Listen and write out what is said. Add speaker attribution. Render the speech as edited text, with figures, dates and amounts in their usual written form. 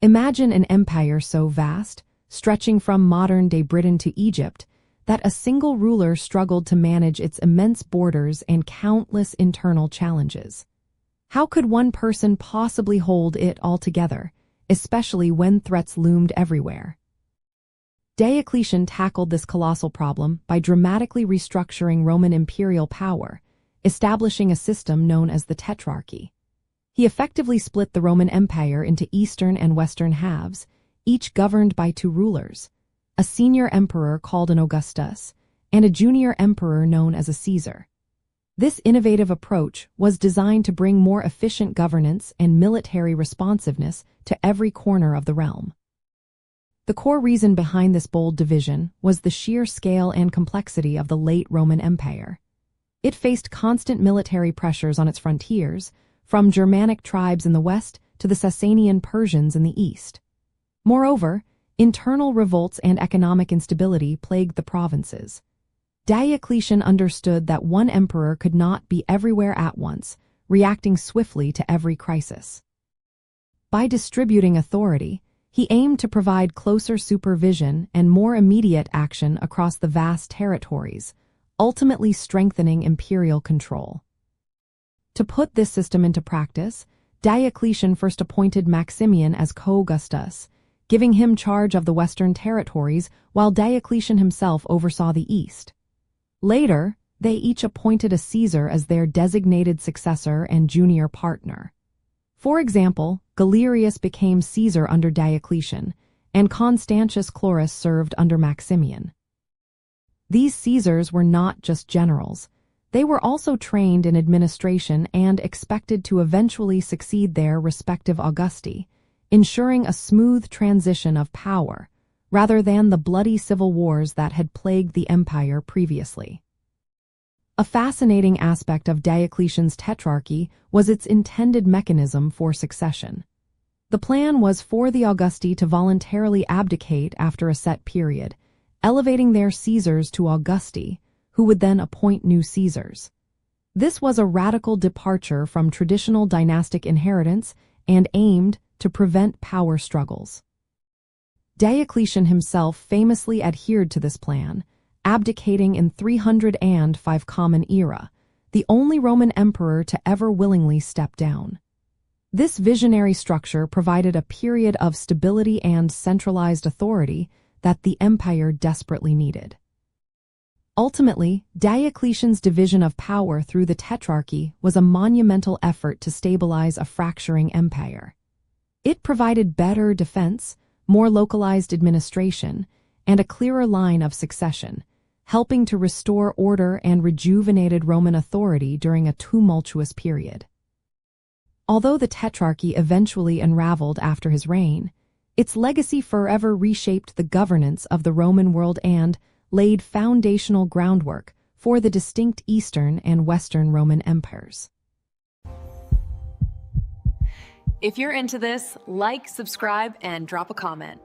Speaker 1: Imagine an empire so vast, stretching from modern-day Britain to Egypt, that a single ruler struggled to manage its immense borders and countless internal challenges. How could one person possibly hold it all together, especially when threats loomed everywhere? Diocletian tackled this colossal problem by dramatically restructuring Roman imperial power, establishing a system known as the Tetrarchy. He effectively split the Roman Empire into eastern and western halves, each governed by two rulers, a senior emperor called an Augustus, and a junior emperor known as a Caesar. This innovative approach was designed to bring more efficient governance and military responsiveness to every corner of the realm. The core reason behind this bold division was the sheer scale and complexity of the late Roman Empire. It faced constant military pressures on its frontiers, from Germanic tribes in the west to the Sasanian Persians in the east. Moreover, internal revolts and economic instability plagued the provinces. Diocletian understood that one emperor could not be everywhere at once, reacting swiftly to every crisis. By distributing authority, he aimed to provide closer supervision and more immediate action across the vast territories, ultimately strengthening imperial control. To put this system into practice, Diocletian first appointed Maximian as co-Augustus, giving him charge of the western territories while Diocletian himself oversaw the east. Later, they each appointed a Caesar as their designated successor and junior partner. For example, Galerius became Caesar under Diocletian, and Constantius Chlorus served under Maximian. These Caesars were not just generals. They were also trained in administration and expected to eventually succeed their respective Augusti, ensuring a smooth transition of power, rather than the bloody civil wars that had plagued the empire previously. A fascinating aspect of Diocletian's Tetrarchy was its intended mechanism for succession. The plan was for the Augusti to voluntarily abdicate after a set period, elevating their Caesars to Augusti, who would then appoint new Caesars. This was a radical departure from traditional dynastic inheritance and aimed to prevent power struggles. Diocletian himself famously adhered to this plan, abdicating in 305 Common Era, the only Roman emperor to ever willingly step down. This visionary structure provided a period of stability and centralized authority that the empire desperately needed. Ultimately, Diocletian's division of power through the Tetrarchy was a monumental effort to stabilize a fracturing empire. It provided better defense, more localized administration, and a clearer line of succession, helping to restore order and rejuvenated Roman authority during a tumultuous period. Although the Tetrarchy eventually unraveled after his reign, its legacy forever reshaped the governance of the Roman world and laid foundational groundwork for the distinct Eastern and Western Roman empires.
Speaker 2: If you're into this, like, subscribe, and drop a comment.